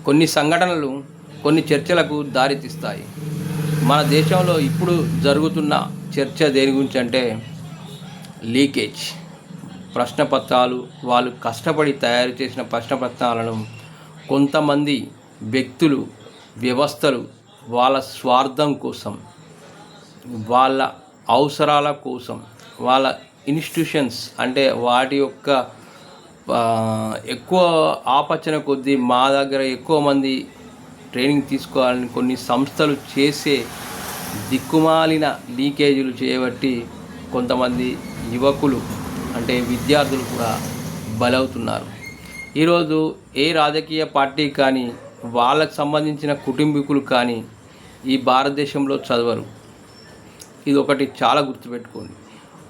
కొన్ని సంఘటనలు కొన్ని చర్చలకు దారితీస్తాయి. మన దేశంలో ఇప్పుడు జరుగుతున్న చర్చ దేని గురించి అంటే లీకేజ్ ప్రశ్నపత్రాలు. వాళ్ళు కష్టపడి తయారు చేసిన ప్రశ్నపత్రాలను కొంతమంది వ్యక్తులు, వ్యవస్థలు వాళ్ళ స్వార్థం కోసం, వాళ్ళ అవసరాల కోసం, వాళ్ళ ఇన్స్టిట్యూషన్స్ అంటే వాటి యొక్క ఎక్కువ ఆపచ్చన కొద్దీ మా దగ్గర ఎక్కువ మంది ట్రైనింగ్ తీసుకోవాలని కొన్ని సంస్థలు చేసే దిక్కుమాలిన లీకేజీలు చేయబట్టి కొంతమంది యువకులు అంటే విద్యార్థులు కూడా బలవుతున్నారు. ఈరోజు ఏ రాజకీయ పార్టీ కానీ వాళ్ళకు సంబంధించిన కుటుంబీకులు కానీ ఈ భారతదేశంలో చదవరు. ఇది ఒకటి చాలా గుర్తుపెట్టుకోండి.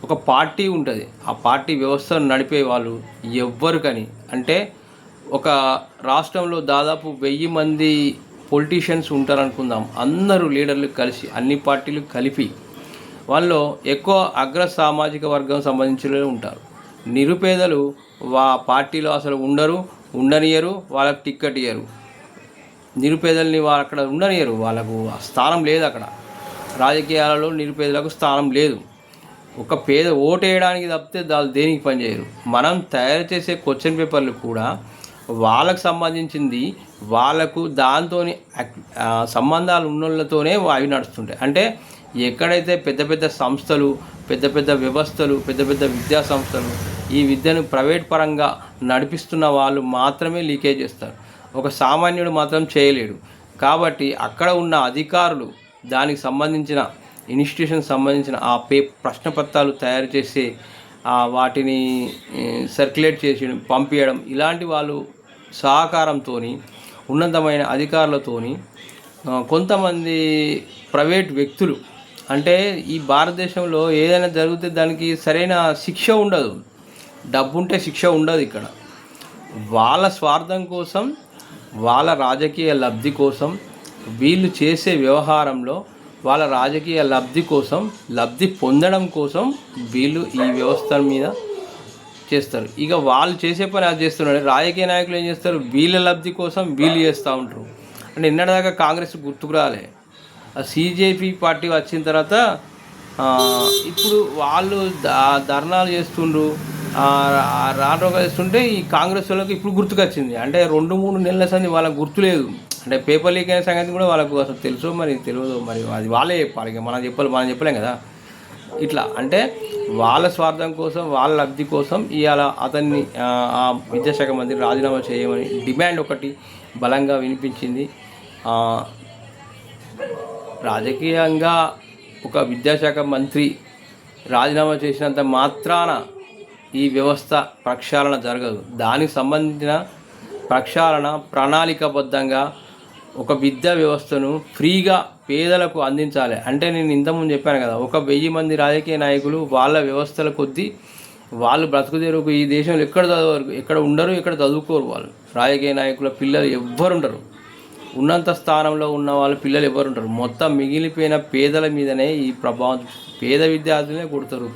ఒక పార్టీ ఉంటుంది, ఆ పార్టీ వ్యవస్థను నడిపే వాళ్ళు ఎవ్వరు కానీ అంటే ఒక రాష్ట్రంలో దాదాపు 1000 మంది పొలిటీషియన్స్ ఉంటారనుకుందాం. అందరూ లీడర్లు కలిసి అన్ని పార్టీలు కలిపి వాళ్ళలో ఎక్కువ అగ్ర సామాజిక వర్గం సంబంధించిన ఉంటారు. నిరుపేదలు పార్టీలో అసలు ఉండనియరు, వాళ్ళకి టిక్కెట్ ఇయ్యరు. నిరుపేదల్ని వాళ్ళు అక్కడ ఉండనియరు, వాళ్ళకు స్థానం లేదు. అక్కడ రాజకీయాలలో నిరుపేదలకు స్థానం లేదు. ఒక పేద ఓటు వేయడానికి తప్పితే వాళ్ళు దేనికి పనిచేయరు. మనం తయారు చేసే క్వశ్చన్ పేపర్లు కూడా వాళ్ళకు సంబంధించింది, వాళ్ళకు దాంతో సంబంధాలు ఉన్నోళ్ళతోనే అవి నడుస్తుంటాయి. అంటే ఎక్కడైతే పెద్ద పెద్ద సంస్థలు, పెద్ద పెద్ద వ్యవస్థలు, పెద్ద పెద్ద విద్యా సంస్థలు ఈ విద్యను ప్రైవేట్ పరంగా నడిపిస్తున్న వాళ్ళు మాత్రమే లీకేజ్ చేస్తారు. ఒక సామాన్యుడు మాత్రం చేయలేడు. కాబట్టి అక్కడ ఉన్న అధికారులు దానికి సంబంధించిన ఇన్స్టిట్యూషన్ సంబంధించిన ఆ ప్రశ్నపత్రాలు తయారు చేసి వాటిని సర్క్యులేట్ చేసి పంపించడం, ఇలాంటి వాళ్ళు సహకారంతో ఉన్నతమైన అధికారులతోని కొంతమంది ప్రైవేట్ వ్యక్తులు అంటే ఈ భారతదేశంలో ఏదైనా జరిగితే దానికి సరైన శిక్ష ఉండదు. డబ్బు ఉంటే శిక్ష ఉండదు. ఇక్కడ వాళ్ళ స్వార్థం కోసం, వాళ్ళ రాజకీయ లబ్ధి కోసం వీళ్ళు చేసే వ్యవహారంలో వాళ్ళ రాజకీయ లబ్ధి కోసం, లబ్ధి పొందడం కోసం వీళ్ళు ఈ వ్యవస్థ మీద చేస్తారు. ఇక వాళ్ళు చేసే పని అది చేస్తున్నారు. రాజకీయ నాయకులు ఏం చేస్తారు, వీళ్ళ లబ్ధి కోసం వీళ్ళు చేస్తూ ఉంటారు. అంటే నిన్నటిదాకా కాంగ్రెస్ గుర్తుకు రాలే, సిజేపీ పార్టీ వచ్చిన తర్వాత ఇప్పుడు వాళ్ళు ధర్నాలు చేస్తుండ్రు, రాటోగా చేస్తుంటే ఈ కాంగ్రెస్ వాళ్ళకి ఇప్పుడు గుర్తుకొచ్చింది. అంటే 2-3 నెలల సంది వాళ్ళకి గుర్తులేదు. అంటే పేపర్ లీక్ అయిన సంగతి కూడా వాళ్ళకు అసలు తెలుసో మరి తెలియదు. మరి అది వాళ్ళే చెప్పాలి. ఇక మనం చెప్పలేం కదా. ఇట్లా అంటే వాళ్ళ స్వార్థం కోసం, వాళ్ళ లబ్ధి కోసం ఇవాళ అతన్ని ఆ విద్యాశాఖ మంత్రి రాజీనామా చేయమని డిమాండ్ ఒకటి బలంగా వినిపించింది. రాజకీయంగా ఒక విద్యాశాఖ మంత్రి రాజీనామా చేసినంత మాత్రాన ఈ వ్యవస్థ ప్రక్షాళన జరగదు. దానికి సంబంధించిన ప్రక్షాళన ప్రణాళికాబద్ధంగా ఒక విద్యా వ్యవస్థను ఫ్రీగా పేదలకు అందించాలి. అంటే నేను ఇంతకుముందు చెప్పాను కదా, ఒక 1000 మంది రాజకీయ నాయకులు వాళ్ళ వ్యవస్థల కొద్దీ వాళ్ళు బ్రతుకుదేరుకు ఈ దేశంలో ఎక్కడ చదవరు, ఎక్కడ ఉండరు, ఎక్కడ చదువుకోరు. వాళ్ళు రాజకీయ నాయకుల పిల్లలు ఎవ్వరు ఉండరు. ఉన్నంత స్థానంలో ఉన్న వాళ్ళ పిల్లలు ఎవరు ఉంటారు. మొత్తం మిగిలిపోయిన పేదల మీదనే ఈ ప్రభావం. పేద విద్యార్థులనే కొడతారు,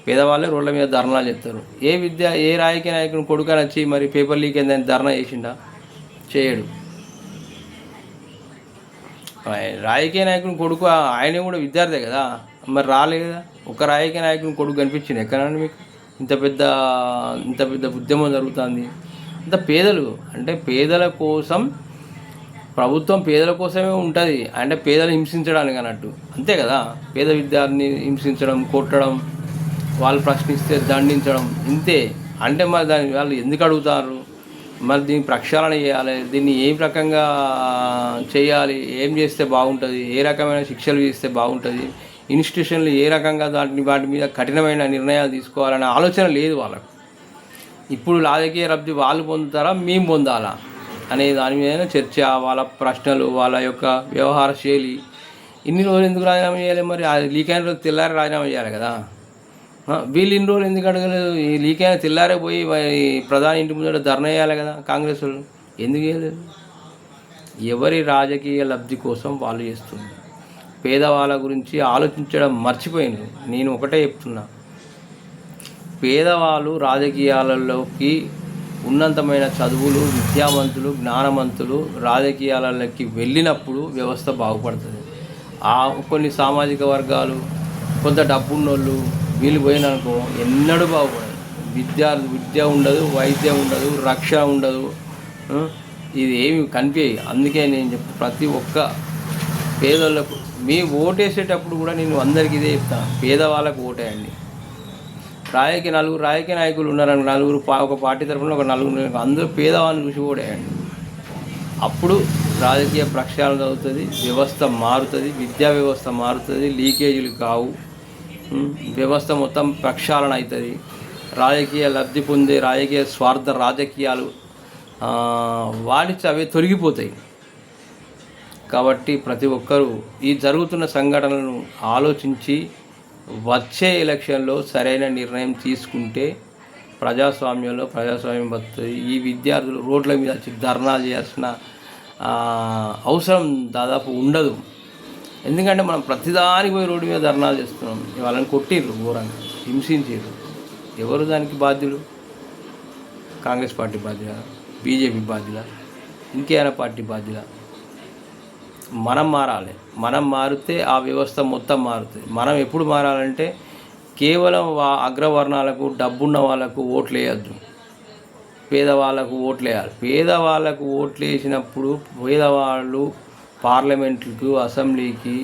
పేదవాళ్ళే రోడ్ల మీద ధర్నాలు చేస్తారు. ఏ రాజకీయ నాయకుని కొడుకు వచ్చి మరి పేపర్ లీక్ అయిందని ధర్నా చేసిండా? చేయడు. రాజకీయ నాయకుని కొడుకు ఆయన కూడా విద్యార్థే కదా, మరి రాలేదు కదా. ఒక రాజకీయ నాయకుని కొడుకు కనిపించింది ఎక్కడన్నా మీకు? ఇంత పెద్ద ఉద్యమం జరుగుతుంది. అంత పేదలు అంటే పేదల కోసం, ప్రభుత్వం పేదల కోసమే ఉంటుంది. అంటే పేదలు హింసించడానికి అన్నట్టు, అంతే కదా. పేద విద్యార్థిని హింసించడం, కొట్టడం, వాళ్ళు ప్రశ్నిస్తే దండించడం, ఇంతే. అంటే మరి దాన్ని వాళ్ళు ఎందుకు అడుగుతారు? మరి దీన్ని ప్రక్షాళన చేయాలి, దీన్ని ఏ రకంగా చేయాలి, ఏం చేస్తే బాగుంటుంది, ఏ రకమైన శిక్షలు చేస్తే బాగుంటుంది, ఇన్స్టిట్యూషన్లు ఏ రకంగా వాటి మీద కఠినమైన నిర్ణయాలు తీసుకోవాలనే ఆలోచన లేదు వాళ్ళకు. ఇప్పుడు రాజకీయ లబ్ధి వాళ్ళు పొందుతారా, మేము పొందాలా అనే దాని మీద చర్చ, వాళ్ళ ప్రశ్నలు, వాళ్ళ యొక్క వ్యవహార శైలి. ఇన్ని రోజులు ఎందుకు రాజీనామా చేయాలి? మరి లీక్ అయిన రోజు తెల్లారి రాజీనామా చేయాలి కదా. వీళ్ళు ఇన్ని రోజులు ఎందుకు అడగలేదు? ఈ లీక్ అయిన తెల్లారే పోయి ప్రధాని ఇంటి ముందు ధర్నా చేయాలి కదా కాంగ్రెస్ వాళ్ళు. ఎందుకు చేయలేదు? ఎవరి రాజకీయ లబ్ధి కోసం వాళ్ళు చేస్తుంది. పేదవాళ్ళ గురించి ఆలోచించడం మర్చిపోయింది. నేను ఒకటే చెప్తున్నా, పేదవాళ్ళు రాజకీయాలలోకి ఉన్నతమైన చదువులు, విద్యావంతులు, జ్ఞానవంతులు రాజకీయాలలోకి వెళ్ళినప్పుడు వ్యవస్థ బాగుపడుతుంది. కొన్ని సామాజిక వర్గాలు, కొంత డబ్బున్నోళ్ళు వీళ్ళు పోయిననుకో ఎన్నడూ బాగుపడదు. విద్య ఉండదు, వైద్యం ఉండదు, రక్షణ ఉండదు. ఇది ఏమి కనిపించాయి. అందుకే నేను చెప్తాను, ప్రతి ఒక్క పేదోళ్ళకు మీ ఓటేసేటప్పుడు కూడా నేను అందరికీ ఇదే చెప్తాను, పేదవాళ్ళకు ఓటేయండి. నలుగురు రాజకీయ నాయకులు ఉన్నారని నలుగురు ఒక పార్టీ తరఫున ఒక నలుగురు అందరూ పేదవాళ్ళని చూసి ఓటేయండి. అప్పుడు రాజకీయ ప్రక్షాళన అవుతుంది, వ్యవస్థ మారుతుంది, విద్యా వ్యవస్థ మారుతుంది, లీకేజీలు కావు, వ్యవస్థ మొత్తం ప్రక్షాళన అవుతుంది. రాజకీయ లబ్ధి పొందే స్వార్థ రాజకీయాలు అవే తొలగిపోతాయి. కాబట్టి ప్రతి ఒక్కరూ ఈ జరుగుతున్న సంఘటనలను ఆలోచించి వచ్చే ఎలక్షన్లో సరైన నిర్ణయం తీసుకుంటే ప్రజాస్వామ్యం బతుకుతుంది. ఈ విద్యార్థులు రోడ్ల మీద వచ్చి ధర్నాలు చేయాల్సిన అవసరం దాదాపు ఉండదు. ఎందుకంటే మనం ప్రతిదానికి పోయి రోడ్డు మీద ధర్నాలు చేస్తున్నాం. వాళ్ళని కొట్టిర్రు, ఘోరంగా హింసించారు. ఎవరు దానికి బాధ్యులు? కాంగ్రెస్ పార్టీ బాధ్యుల, బీజేపీ బాధ్యుల, ఇంకేమైనా పార్టీ బాధ్యుల? మనం మారాలి. మనం మారితే ఆ వ్యవస్థ మొత్తం మారుతుంది. మనం ఎప్పుడు మారాలంటే కేవలం అగ్రవర్ణాలకు, డబ్బున్న వాళ్ళకు ఓట్లు వేయద్దు, పేదవాళ్ళకు ఓట్లు వేయాలి. పేదవాళ్ళకు ఓట్లు వేసినప్పుడు పేదవాళ్ళు పార్లమెంట్లకు, అసెంబ్లీకి,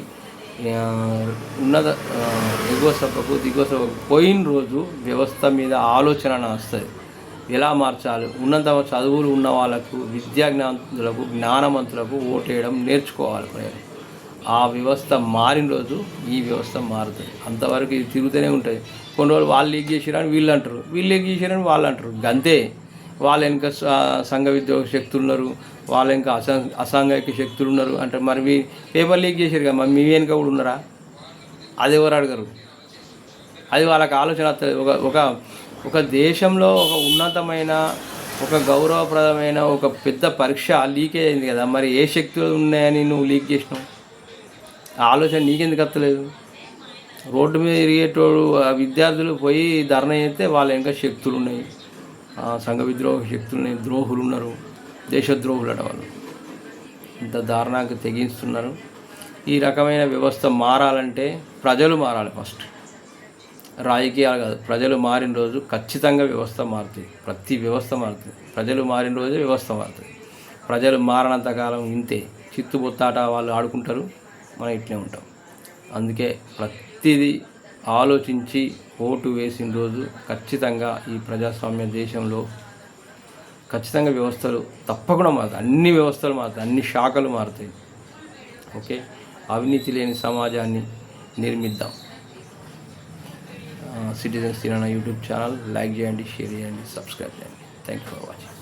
ఎగువ సభకు, దిగువ సభకు పోయిన రోజు వ్యవస్థ మీద ఆలోచన వస్తుంది. ఎలా మార్చాలి? ఉన్నత చదువులు ఉన్న వాళ్ళకు, విద్యాజ్ఞానులకు, జ్ఞానవంతులకు ఓటేయడం నేర్చుకోవాలి ప్రజలు. ఆ వ్యవస్థ మారిన రోజు ఈ వ్యవస్థ మారుతుంది. అంతవరకు ఇది తిరుగుతూనే ఉంటుంది. కొన్ని రోజులు వాళ్ళు లీక్ చేసిరని వీళ్ళు అంటారు, వీళ్ళు లీక్ చేసిరని వాళ్ళు అంటారు. అంతే. వాళ్ళ వెనుక సంఘ విద్రోహ శక్తులు ఉన్నారు, వాళ్ళ వెనుక అసాంఘిక శక్తులు ఉన్నారు అంటే మరి మీ పేపర్ లీక్ చేసారు కదా, మరి మీ వెనుక కూడా ఉన్నారా? అది ఎవరు అడగరు. అది వాళ్ళకి ఆలోచన వస్తుంది. ఒక దేశంలో ఒక ఉన్నతమైన, ఒక గౌరవప్రదమైన ఒక పెద్ద పరీక్ష లీకేజ్ అయింది కదా, మరి ఏ శక్తులు ఉన్నాయని నువ్వు లీక్ చేసినావు? ఆ ఆలోచన నీకెందుకు వస్తలేదు? రోడ్డు మీద తిరిగేటోడు విద్యార్థులు పోయి ధర్నా చేస్తే వాళ్ళ వెనుక శక్తులు ఉన్నాయి, సంఘ విద్రోహ శక్తులు ఉన్నాయి, ద్రోహులు ఉన్నారు, దేశద్రోహులు అట వాళ్ళు. ఇంత దారుణానికి తెగిస్తున్నారు. ఈ రకమైన వ్యవస్థ మారాలంటే ప్రజలు మారాలి. ఫస్ట్ రాజకీయాలు కాదు, ప్రజలు మారిన రోజు ఖచ్చితంగా వ్యవస్థ మారుతుంది. ప్రతి వ్యవస్థ మారుతుంది. ప్రజలు మారిన రోజే వ్యవస్థ మారుతుంది. ప్రజలు మారనంత కాలం ఇంతే చిత్తుబొత్తాట వాళ్ళు ఆడుకుంటారు, మనం ఇట్లే ఉంటాం. అందుకే ప్రతిదీ ఆలోచించి ఓటు వేసిన రోజు ఖచ్చితంగా ఈ ప్రజాస్వామ్య దేశంలో ఖచ్చితంగా వ్యవస్థలు తప్పకుండా మారుతాయి. అన్ని వ్యవస్థలు మారుతాయి, అన్ని శాఖలు మారుతాయి. ఓకే, అవినీతి లేని సమాజాన్ని నిర్మిద్దాం. సిటిజన్స్ తిన యూట్యూబ్ ఛానల్ లైక్ చేయండి, షేర్ చేయండి, సబ్స్క్రైబ్ చేయండి. Thank you for watching.